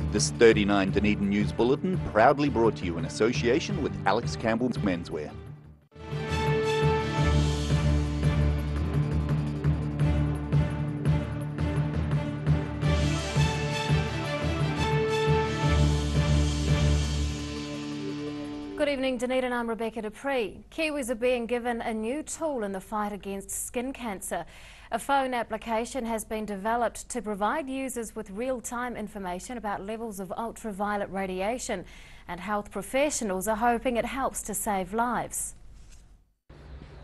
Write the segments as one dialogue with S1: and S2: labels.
S1: This 39 Dunedin News Bulletin proudly brought to you in association with Alex Campbell's Menswear.
S2: Good evening, Dunedin. I'm Rebecca Dupree. Kiwis are being given a new tool in the fight against skin cancer. A phone application has been developed to provide users with real-time information about levels of ultraviolet radiation, and health professionals are hoping it helps to save lives.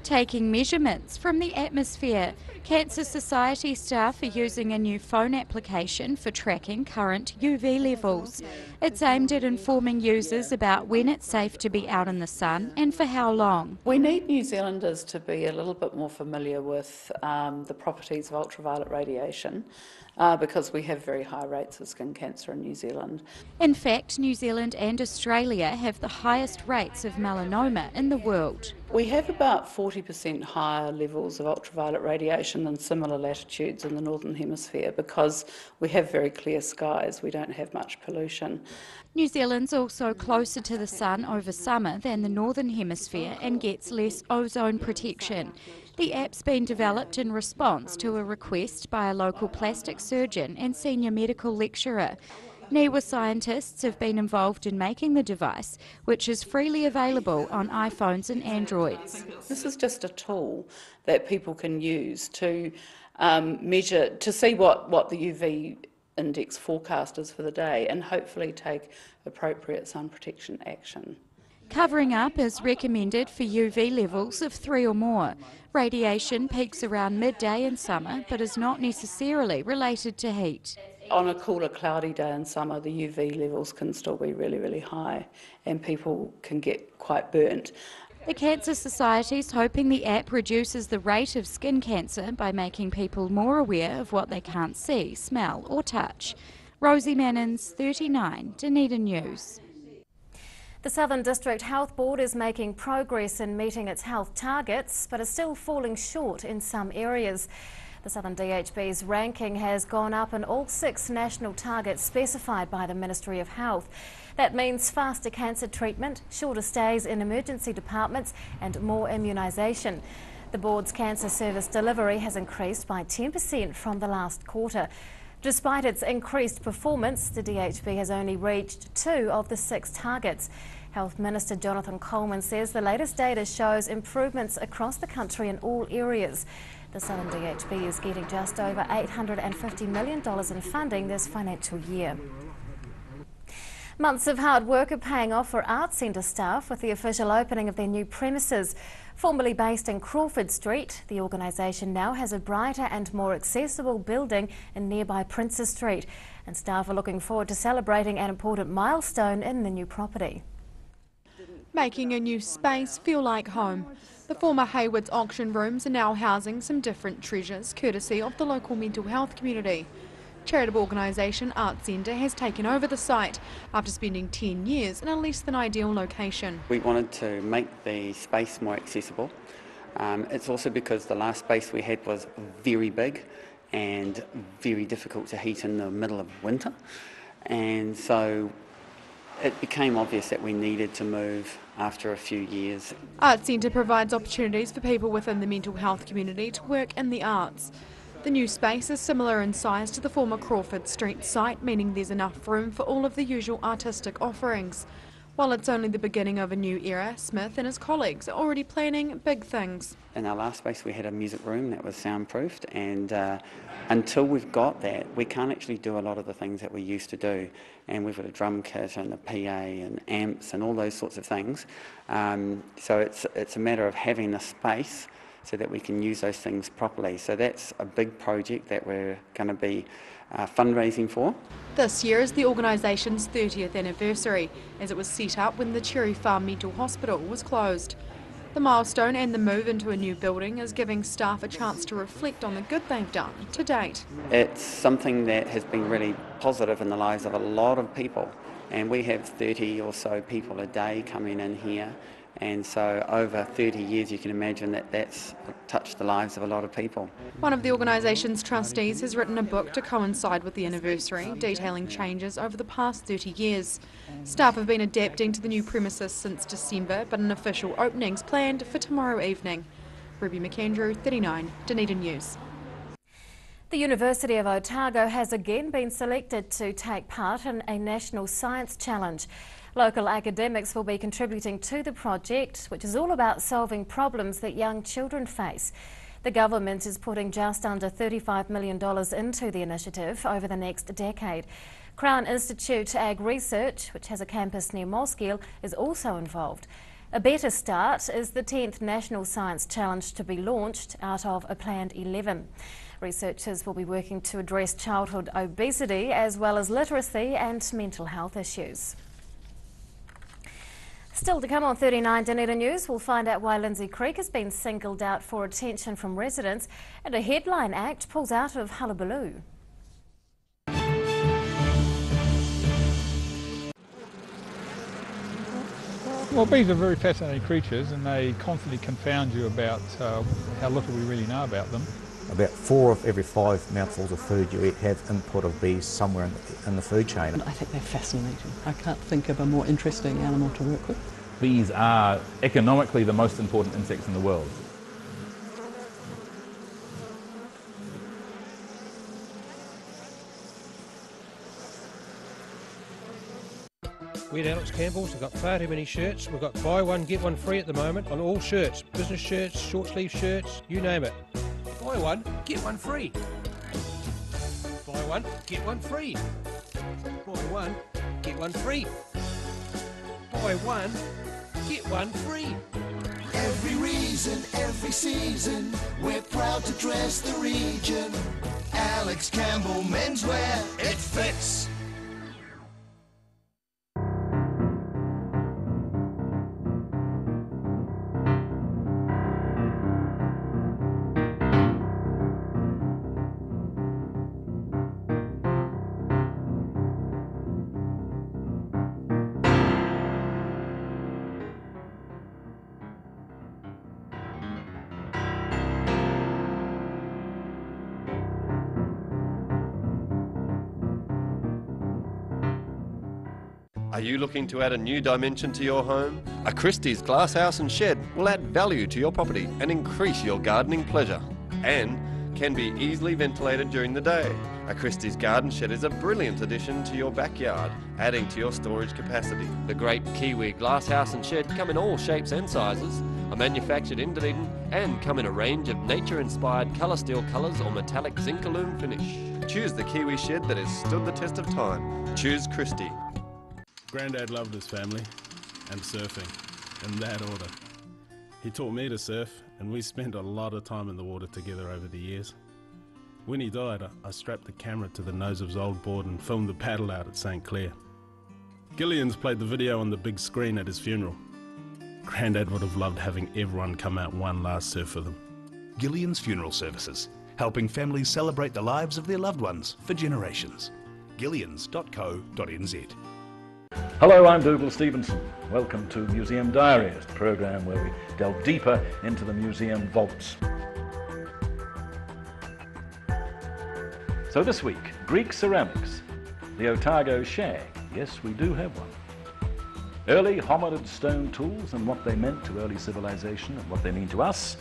S3: Taking measurements from the atmosphere, Cancer Society staff are using a new phone application for tracking current UV levels. It's aimed at informing users about when it's safe to be out in the sun and for how long.
S4: We need New Zealanders to be a little bit more familiar with the properties of ultraviolet radiation because we have very high rates of skin cancer in New Zealand.
S3: In fact, New Zealand and Australia have the highest rates of melanoma in the world.
S4: We have about 40% higher levels of ultraviolet radiation than similar latitudes in the Northern Hemisphere because we have very clear skies, we don't have much pollution.
S3: New Zealand's also closer to the sun over summer than the Northern Hemisphere and gets less ozone protection. The app's been developed in response to a request by a local plastic surgeon and senior medical lecturer. NIWA scientists have been involved in making the device, which is freely available on iPhones and Androids.
S4: This is just a tool that people can use to measure, to see what the UV index forecast is for the day and hopefully take appropriate sun protection action.
S3: Covering up is recommended for UV levels of 3 or more. Radiation peaks around midday in summer but is not necessarily related to heat.
S4: On a cooler, cloudy day in summer, the UV levels can still be really, really high and people can get quite burnt.
S3: The Cancer Society's hoping the app reduces the rate of skin cancer by making people more aware of what they can't see, smell or touch. Rosie Mannins, 39, Dunedin News.
S2: The Southern District Health Board is making progress in meeting its health targets, but is still falling short in some areas. The Southern DHB's ranking has gone up in all 6 national targets specified by the Ministry of Health. That means faster cancer treatment, shorter stays in emergency departments and more immunisation. The board's cancer service delivery has increased by 10% from the last quarter. Despite its increased performance, the DHB has only reached 2 of the 6 targets. Health Minister Jonathan Coleman says the latest data shows improvements across the country in all areas. The Southern DHB is getting just over $850 million in funding this financial year. Months of hard work are paying off for Arts Centre staff with the official opening of their new premises. Formerly based in Crawford Street, the organisation now has a brighter and more accessible building in nearby Princes Street, and staff are looking forward to celebrating an important milestone in the new property.
S5: Making a new space feel like home. The former Hayward's auction rooms are now housing some different treasures, courtesy of the local mental health community. Charitable organisation Arts Centre has taken over the site after spending 10 years in a less than ideal location.
S6: We wanted to make the space more accessible. It's also because the last space we had was very big and very difficult to heat in the middle of winter, and so it became obvious that we needed to move after a few years.
S5: Arts Centre provides opportunities for people within the mental health community to work in the arts. The new space is similar in size to the former Crawford Street site, meaning there's enough room for all of the usual artistic offerings. While it's only the beginning of a new era, Smith and his colleagues are already planning big things.
S6: In our last space we had a music room that was soundproofed, and until we've got that we can't actually do a lot of the things that we used to do. And we've got a drum kit and a PA and amps and all those sorts of things. So it's a matter of having the space so that we can use those things properly. So that's a big project that we're going to be fundraising for.
S5: This year is the organisation's 30th anniversary, as it was set up when the Cherry Farm Mental Hospital was closed. The milestone and the move into a new building is giving staff a chance to reflect on the good they've done to date.
S6: It's something that has been really positive in the lives of a lot of people, and we have 30 or so people a day coming in here And so over 30 years you can imagine that that's touched the lives of a lot of people.
S5: One of the organisation's trustees has written a book to coincide with the anniversary, detailing changes over the past 30 years. Staff have been adapting to the new premises since December, but an official opening's planned for tomorrow evening. Ruby McAndrew, 39, Dunedin News.
S2: The University of Otago has again been selected to take part in a national science challenge. Local academics will be contributing to the project, which is all about solving problems that young children face. The government is putting just under $35 million into the initiative over the next decade. Crown Institute Ag Research, which has a campus near Mosgiel, is also involved. A better start is the 10th National Science Challenge to be launched out of a planned 11. Researchers will be working to address childhood obesity as well as literacy and mental health issues. Still to come on 39 Dunedin News, we'll find out why Lindsay Creek has been singled out for attention from residents, and a headline act pulls out of hullabaloo.
S7: Well, bees are very fascinating creatures, and they constantly confound you about how little we really know about them.
S8: About 4 of every 5 mouthfuls of food you eat have input of bees somewhere in the food chain.
S9: I think they're fascinating. I can't think of a more interesting animal to work with.
S10: Bees are economically the most important insects in the world.
S11: We're at Alex Campbell's. We've got far too many shirts. We've got buy one, get one free at the moment on all shirts. Business shirts, short sleeve shirts, you name it. Buy one, get one free. Buy one, get one free. Buy one, get one free. Buy one, get one free.
S12: Every reason, every season, we're proud to dress the region. Alex Campbell menswear, it fits.
S13: Are you looking to add a new dimension to your home? A Christie's glasshouse and shed will add value to your property and increase your gardening pleasure, and can be easily ventilated during the day. A Christie's garden shed is a brilliant addition to your backyard, adding to your storage capacity.
S14: The great Kiwi glasshouse and shed come in all shapes and sizes, are manufactured in Dunedin and come in a range of nature-inspired colour steel colours or metallic zinc aluminum finish.
S13: Choose the Kiwi shed that has stood the test of time. Choose Christie.
S15: Grandad loved his family and surfing, in that order. He taught me to surf, and we spent a lot of time in the water together over the years. When he died, I strapped the camera to the nose of his old board and filmed the paddle out at St. Clair. Gillian's played the video on the big screen at his funeral. Grandad would have loved having everyone come out one last surf with him.
S16: Gillian's Funeral Services, helping families celebrate the lives of their loved ones for generations. Gillians.co.nz.
S10: Hello, I'm Dougal Stevenson. Welcome to Museum Diaries, the programme where we delve deeper into the museum vaults. So this week, Greek ceramics, the Otago shag. Yes, we do have one. Early hominid stone tools and what they meant to early civilization and what they mean to us.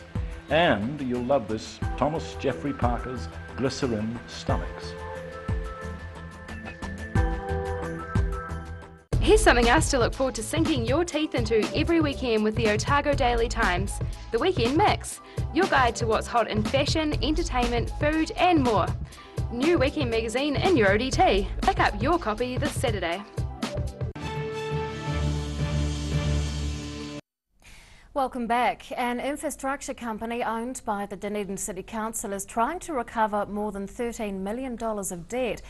S10: And you'll love this, Thomas Jeffrey Parker's glycerin stomachs.
S17: Here's something else to look forward to sinking your teeth into every weekend with the Otago Daily Times, the Weekend Mix, your guide to what's hot in fashion, entertainment, food and more. New weekend magazine in your ODT. Pick up your copy this Saturday.
S2: Welcome back. An infrastructure company owned by the Dunedin City Council is trying to recover more than $13 million of debt.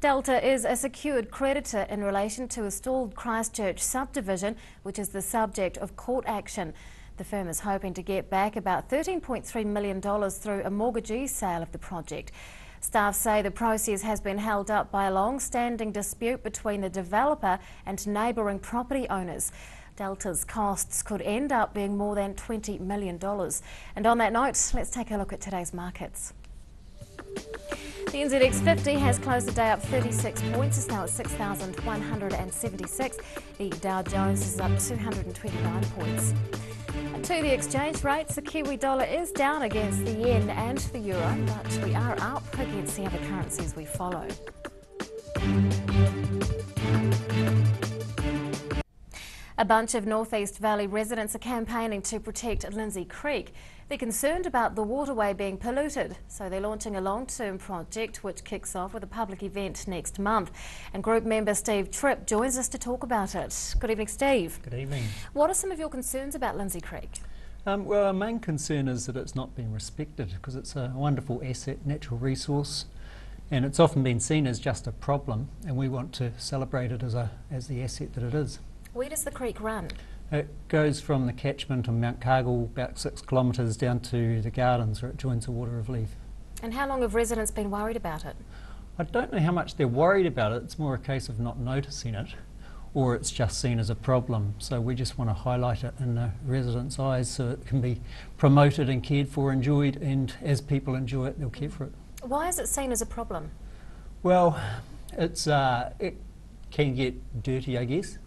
S2: Delta is a secured creditor in relation to a stalled Christchurch subdivision, which is the subject of court action. The firm is hoping to get back about $13.3 million through a mortgagee sale of the project. Staff say the process has been held up by a long-standing dispute between the developer and neighbouring property owners. Delta's costs could end up being more than $20 million. And on that note, let's take a look at today's markets. The NZX 50 has closed the day up 36 points. It's now at 6,176. The Dow Jones is up 229 points. And to the exchange rates, the Kiwi dollar is down against the yen and the euro, but we are up against the other currencies we follow. A bunch of North East Valley residents are campaigning to protect Lindsay Creek. They're concerned about the waterway being polluted, so they're launching a long-term project which kicks off with a public event next month. And group member Steve Tripp joins us to talk about it. Good evening, Steve.
S18: Good evening.
S2: What are some of your concerns about Lindsay Creek?
S18: Well, our main concern is that it's not being respected because it's a wonderful asset, natural resource, and it's often been seen as just a problem, and we want to celebrate it as the asset that it is.
S2: Where does the creek run?
S18: It goes from the catchment on Mount Cargill about 6 kilometres down to the gardens where it joins the Water of Leith.
S2: And how long have residents been worried about it?
S18: I don't know how much they're worried about it. It's more a case of not noticing it, or it's just seen as a problem. So we just want to highlight it in the residents' eyes so it can be promoted and cared for, enjoyed, and as people enjoy it, they'll care for it.
S2: Why is it seen as a problem?
S18: Well, it can get dirty, I guess.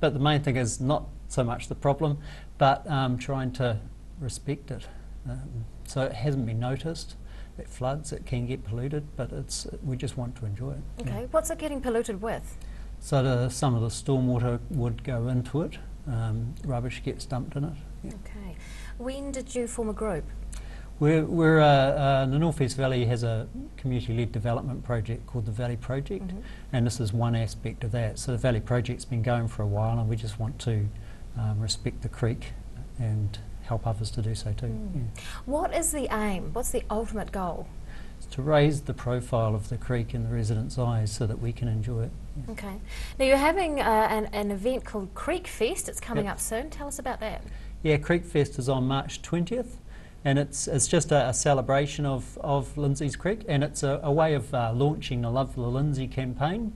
S18: But the main thing is not so much the problem, but trying to respect it. So it hasn't been noticed. It floods, it can get polluted, but we just want to enjoy it.
S2: Okay,
S18: yeah.
S2: What's it getting polluted with?
S18: So some of the stormwater would go into it, rubbish gets dumped in it. Yeah.
S2: Okay. When did you form a group?
S18: The North East Valley has a community-led development project called the Valley Project, and this is one aspect of that. So the Valley Project's been going for a while, and we just want to respect the creek and help others to do so too. Yeah.
S2: What is the aim? What's the ultimate goal?
S18: It's to raise the profile of the creek in the residents' eyes so that we can enjoy it. Yeah.
S2: Okay. Now you're having an event called Creek Fest. It's coming up soon. Tell us about that.
S18: Yeah, Creek Fest is on March 20th. And it's just a celebration of Lindsay's Creek, and it's a way of launching the Love the Lindsay campaign.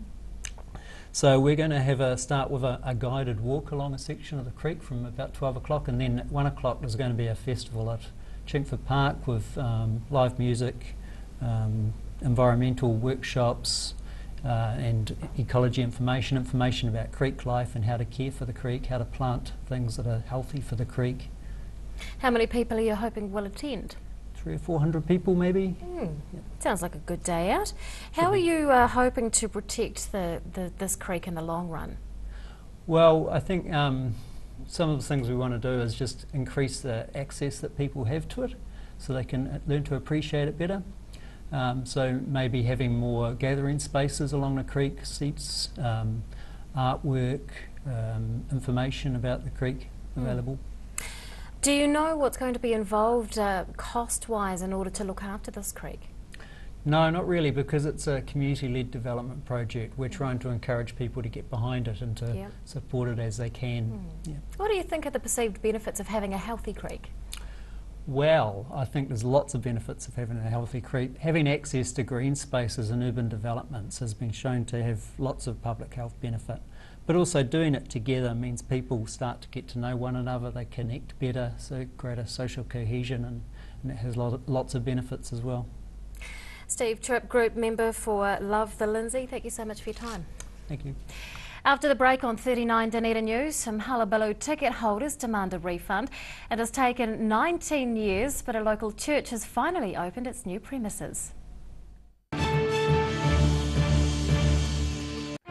S18: So we're going to start with a guided walk along a section of the creek from about 12 o'clock, and then at 1 o'clock there's going to be a festival at Chinkford Park with live music, environmental workshops, and ecology information about creek life and how to care for the creek, how to plant things that are healthy for the creek.
S2: How many people are you hoping will attend?
S18: 300 or 400 people maybe.
S2: Yep. Sounds like a good day out. How are you hoping to protect this creek in the long run?
S18: Well, I think some of the things we want to do is just increase the access that people have to it so they can learn to appreciate it better. So maybe having more gathering spaces along the creek, seats, artwork, information about the creek available.
S2: Do you know what's going to be involved cost-wise in order to look after this creek?
S18: No, not really, because it's a community-led development project. We're trying to encourage people to get behind it and to support it as they can. Yeah.
S2: What do you think are the perceived benefits of having a healthy creek?
S18: Well, I think there's lots of benefits of having a healthy creek. Having access to green spaces and urban developments has been shown to have lots of public health benefit. But also doing it together means people start to get to know one another, they connect better, so greater social cohesion, and it has lots of benefits as well.
S2: Steve Tripp, group member for Love the Lindsay, thank you so much for your time.
S18: Thank you.
S2: After the break on 39 Dunedin News, some hullabaloo ticket holders demand a refund. It has taken 19 years, but a local church has finally opened its new premises.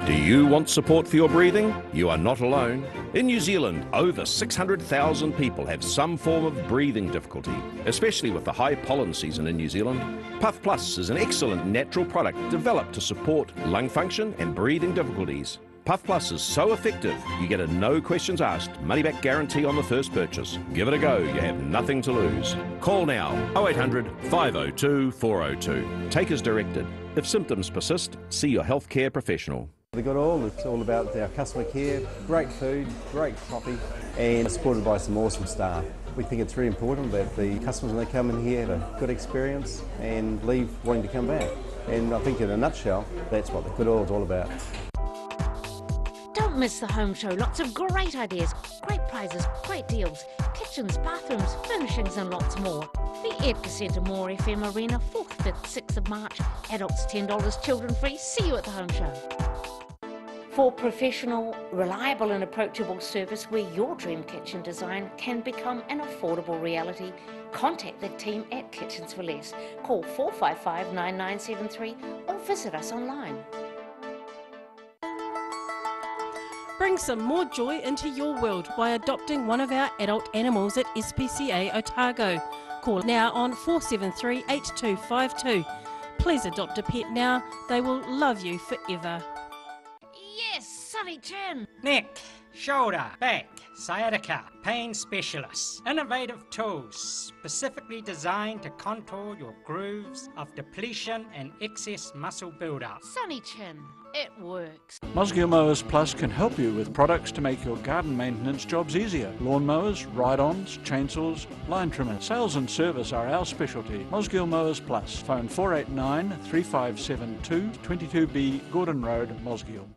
S19: Do you want support for your breathing? You are not alone. In New Zealand, over 600,000 people have some form of breathing difficulty, especially with the high pollen season in New Zealand. Puff Plus is an excellent natural product developed to support lung function and breathing difficulties. Puff Plus is so effective, you get a no questions asked, money back guarantee on the first purchase. Give it a go, you have nothing to lose. Call now, 0800 502 402. Take as directed. If symptoms persist, see your healthcare professional.
S20: It's all about our customer care, great food, great coffee, and supported by some awesome staff. We think it's really important that the customers, when they come in here, have a good experience and leave wanting to come back. And I think in a nutshell, that's what the Good Oil is all about.
S3: Don't
S21: Don't miss the home show. Lots of great ideas, great prizes, great deals, kitchens, bathrooms, furnishings and lots more. The Epicenter More FM Arena, 4th, 5th, 6th of March. Adults $10, children free. See you at the home show. For professional, reliable and approachable service where your dream kitchen design can become an affordable reality, contact the team at Kitchens for Less. Call 455 9973 or visit us online.
S22: Bring some more joy into your world by adopting one of our adult animals at SPCA Otago. Call now on 473 8252. Please adopt a pet now, they will love you forever.
S21: Yes, Sunny Chin!
S23: Neck, shoulder, back, sciatica, pain specialists. Innovative tools specifically designed to contour your grooves of depletion and excess muscle buildup.
S21: Sunny Chin, it works.
S24: Mosgiel Mowers Plus can help you with products to make your garden maintenance jobs easier. Lawn mowers, ride-ons, chainsaws, line trimmers. Sales and service are our specialty. Mosgiel Mowers Plus. Phone 489 3572 22B Gordon Road, Mosgiel.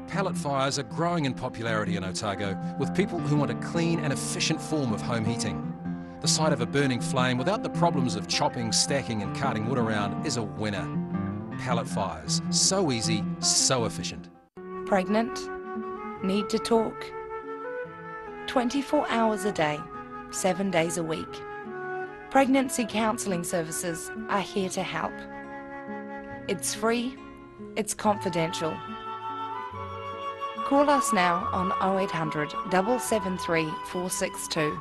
S25: Pallet fires are growing in popularity in Otago, with people who want a clean and efficient form of home heating. The sight of a burning flame without the problems of chopping, stacking and carting wood around is a winner. Pallet fires, so easy, so efficient.
S3: Pregnant? Need to talk? 24 hours a day, 7 days a week. Pregnancy counselling services are here to help. It's free, it's confidential. Call us now on 0800 773 462.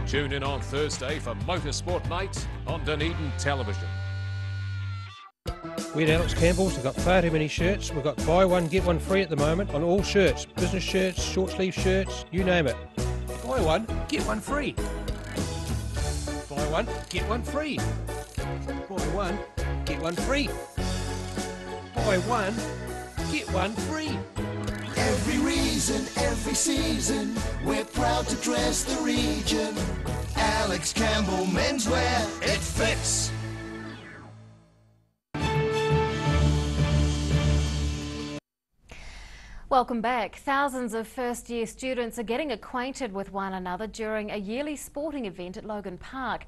S26: Tune in on Thursday for Motorsport Night on Dunedin Television.
S11: We at Alex Campbell's have got far too many shirts. We've got buy one, get one free at the moment on all shirts. Business shirts, short sleeve shirts, you name it. Buy one, get one free. Buy one, get one free. Buy one, get one free. Buy one, get one free.
S12: Every reason, every season, we're proud to dress the region. Alex Campbell Menswear, it fits.
S2: Welcome back. Thousands of first-year students are getting acquainted with one another during a yearly sporting event at Logan Park.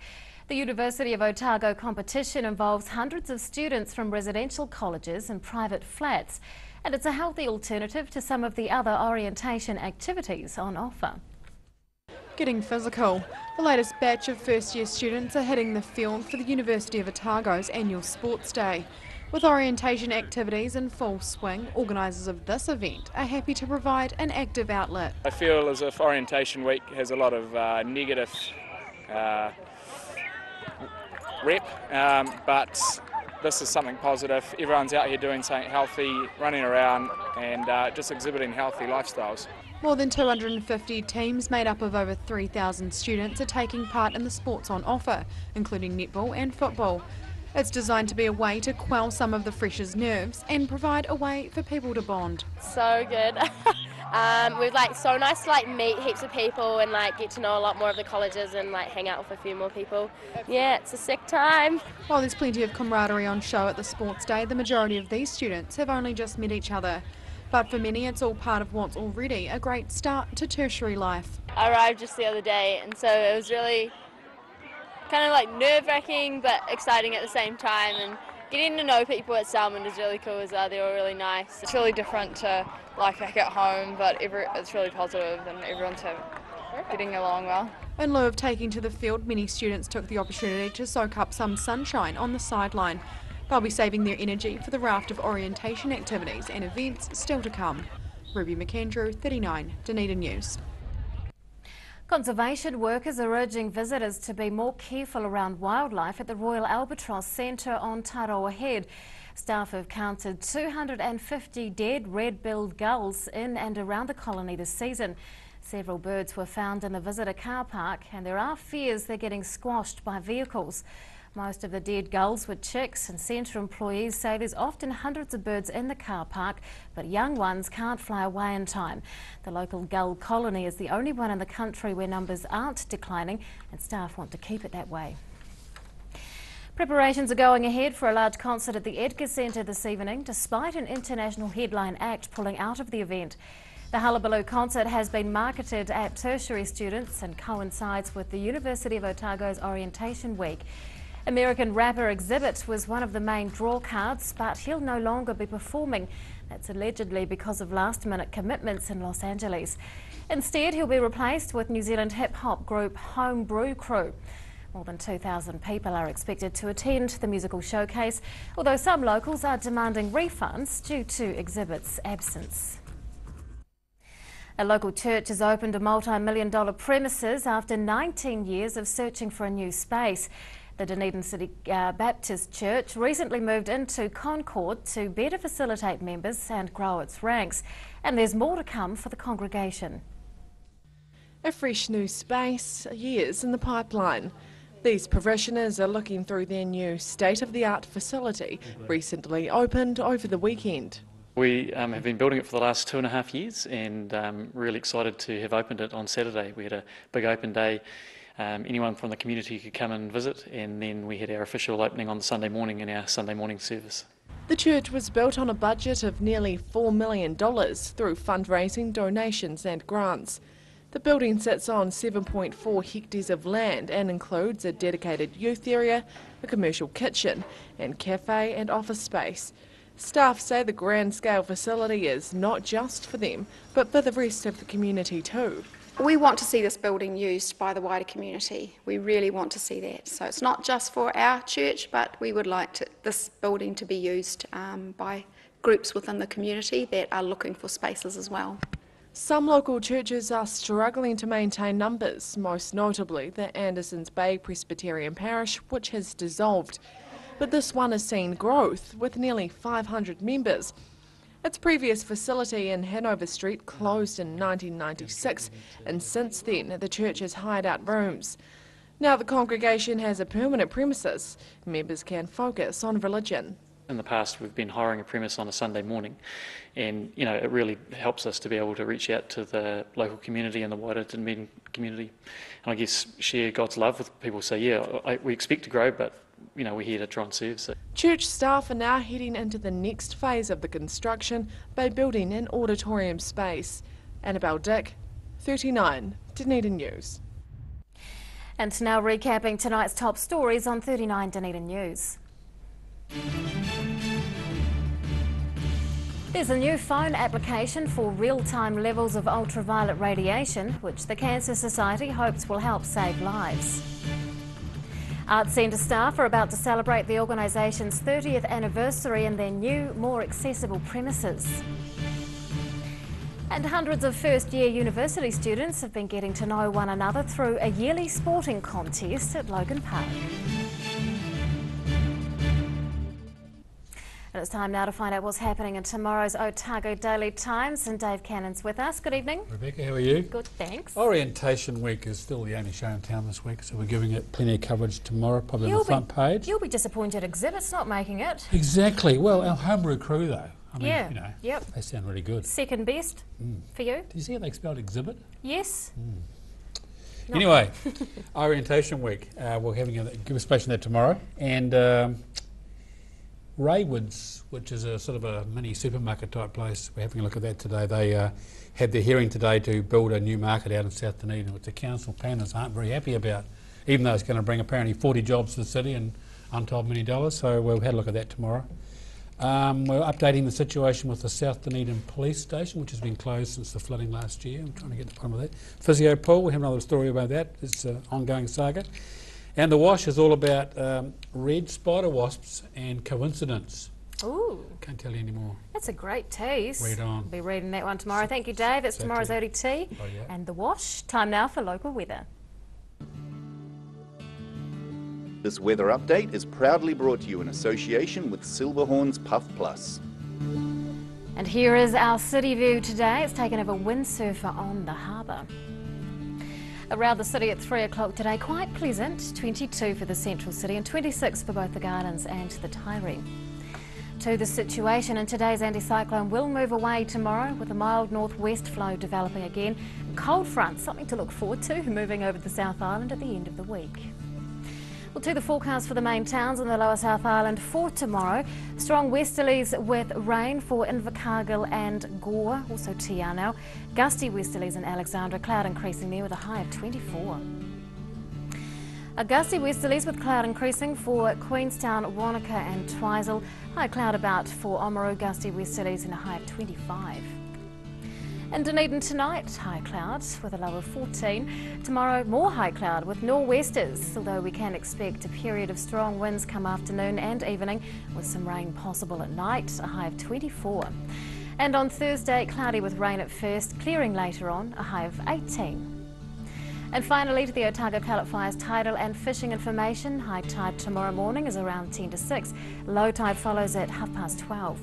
S2: The University of Otago competition involves hundreds of students from residential colleges and private flats, and it's a healthy alternative to some of the other orientation activities on offer.
S5: Getting physical. The latest batch of first-year students are hitting the field for the University of Otago's annual Sports Day. With orientation activities in full swing, organisers of this event are happy to provide an active outlet.
S27: I feel as if Orientation Week has a lot of negative rep, but this is something positive. Everyone's out here doing something healthy, running around and just exhibiting healthy lifestyles.
S5: More than 250 teams made up of over 3,000 students are taking part in the sports on offer, including netball and football. It's designed to be a way to quell some of the freshers' nerves and provide a way for people to bond.
S28: So good. We've so nice to meet heaps of people and get to know a lot more of the colleges and hang out with a few more people. Yeah, it's a sick time.
S5: While there's plenty of camaraderie on show at the Sports Day, the majority of these students have only just met each other. But for many, it's all part of what's already a great start to tertiary life.
S28: I arrived just the other day, and so it was really kind of nerve-wracking but exciting at the same time, and getting to know people at Salmond is really cool as well. They're all really nice.
S29: It's really different to back at home, but it's really positive and everyone's getting along well.
S5: In lieu of taking to the field, many students took the opportunity to soak up some sunshine on the sideline. They'll be saving their energy for the raft of orientation activities and events still to come. Ruby McAndrew, 39, Dunedin News.
S2: Conservation workers are urging visitors to be more careful around wildlife at the Royal Albatross Centre on Taroa Head. Staff have counted 250 dead red-billed gulls in and around the colony this season. Several birds were found in the visitor car park, and there are fears they're getting squashed by vehicles. Most of the dead gulls were chicks, and centre employees say there's often hundreds of birds in the car park, but young ones can't fly away in time. The local gull colony is the only one in the country where numbers aren't declining, and staff want to keep it that way. Preparations are going ahead for a large concert at the Edgar Centre this evening, despite an international headline act pulling out of the event. The Hullabaloo concert has been marketed at tertiary students and coincides with the University of Otago's Orientation Week. American rapper Exhibit was one of the main draw cards, but he'll no longer be performing. That's allegedly because of last-minute commitments in Los Angeles. Instead, he'll be replaced with New Zealand hip-hop group Homebrew Crew. More than 2,000 people are expected to attend the musical showcase, although some locals are demanding refunds due to Exhibit's absence. A local church has opened a multi-million-dollar premises after 19 years of searching for a new space. The Dunedin City Baptist Church recently moved into Concord to better facilitate members and grow its ranks. And there's more to come for the congregation.
S5: A fresh new space, years in the pipeline. These parishioners are looking through their new state-of-the-art facility, recently opened over the weekend.
S1: We have been building it for the last 2.5 years, and really excited to have opened it on Saturday. We had a big open day. Anyone from the community could come and visit, and then we had our official opening on the Sunday morning in our Sunday morning service.
S5: The church was built on a budget of nearly $4 million through fundraising, donations and grants. The building sits on 7.4 hectares of land and includes a dedicated youth area, a commercial kitchen and cafe and office space. Staff say the grand-scale facility is not just for them, but for the rest of the community too.
S4: We want to see this building used by the wider community. We really want to see that. So it's not just for our church, but we would like this building to be used by groups within the community that are looking for spaces as well.
S5: Some local churches are struggling to maintain numbers, most notably the Andersons Bay Presbyterian Parish, which has dissolved. But this one has seen growth, with nearly 500 members. Its previous facility in Hanover Street closed in 1996, and since then the church has hired out rooms. Now the congregation has a permanent premises. Members can focus on religion.
S1: In the past, we've been hiring a premise on a Sunday morning, and it really helps us to be able to reach out to the local community and the wider Dunedin community, and I guess share God's love with people. So yeah, we expect to grow, but we're here to try and serve. So.
S5: Church staff are now heading into the next phase of the construction by building an auditorium space. Annabelle Dick, 39, Dunedin News.
S2: And now recapping tonight's top stories on 39 Dunedin News. There's a new phone application for real-time levels of ultraviolet radiation, which the Cancer Society hopes will help save lives. Arts Centre staff are about to celebrate the organisation's 30th anniversary in their new, more accessible premises. And hundreds of first-year university students have been getting to know one another through a yearly sporting contest at Logan Park. And it's time now to find out what's happening in tomorrow's Otago Daily Times, and Dave Cannon's with us. Good evening.
S6: Rebecca, how are you?
S2: Good, thanks.
S6: Orientation Week is still the only show in town this week, so we're giving it plenty of coverage tomorrow, probably on the front page.
S2: You'll be disappointed Exhibit's not making it.
S6: Exactly. Well, our Homebrew Crew, though. I mean,
S2: yeah. Yep.
S6: They sound really good.
S2: Second best for you.
S6: Did you see how they spelled Exhibit?
S2: Yes.
S6: Anyway, Orientation Week. We're having a demonstration there tomorrow, and Raywoods, which is a sort of a mini supermarket type place, we're having a look at that today. They had their hearing today to build a new market out in South Dunedin, which the council planners aren't very happy about, even though it's going to bring apparently 40 jobs to the city and untold many dollars. So we'll have a look at that tomorrow. We're updating the situation with the South Dunedin Police Station, which has been closed since the flooding last year. I'm trying to get to the bottom of that. Physio Pool, we have another story about that. It's an ongoing saga. And the wash is all about red spider wasps and coincidence.
S2: Ooh.
S6: Can't tell you anymore.
S2: That's a great tease.
S6: Read on.
S2: I'll be reading that one tomorrow. Thank you, Dave. It's tomorrow's ODT.
S6: Oh, yeah.
S2: And the wash. Time now for local weather.
S7: This weather update is proudly brought to you in association with Silverhorn's Puff Plus.
S2: And here is our city view today. It's taken over windsurfer on the harbour. Around the city at 3 o'clock today, quite pleasant, 22 for the central city and 26 for both the Gardens and the Tyree. To the situation, and today's anticyclone will move away tomorrow with a mild northwest flow developing again. Cold front, something to look forward to, moving over the South Island at the end of the week. Well, to the forecast for the main towns in the lower South Island for tomorrow. Strong westerlies with rain for Invercargill and Gore, also Te Anau. Gusty westerlies in Alexandra, cloud increasing there with a high of 24. A gusty westerlies with cloud increasing for Queenstown, Wanaka and Twizel. High cloud about for Oamaru, gusty westerlies and a high of 25. In Dunedin tonight, high clouds with a low of 14. Tomorrow, more high cloud with nor'westers, although we can expect a period of strong winds come afternoon and evening with some rain possible at night, a high of 24. And on Thursday, cloudy with rain at first, clearing later on, a high of 18. And finally, to the Otago Calotte Fire's tidal and fishing information. High tide tomorrow morning is around 10 to 6. Low tide follows at 12:30.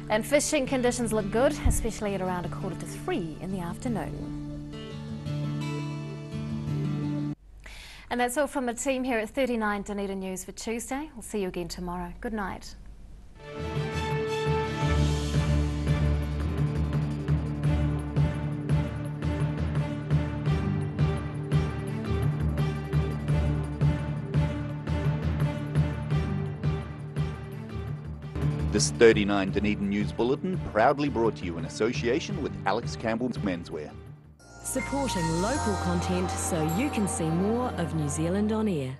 S2: And fishing conditions look good, especially at around 2:45 in the afternoon. And that's all from the team here at 39 Dunedin News for Tuesday. We'll see you again tomorrow. Good night.
S7: This 39 Dunedin News Bulletin proudly brought to you in association with Alex Campbell's Menswear.
S8: Supporting local content so you can see more of New Zealand on air.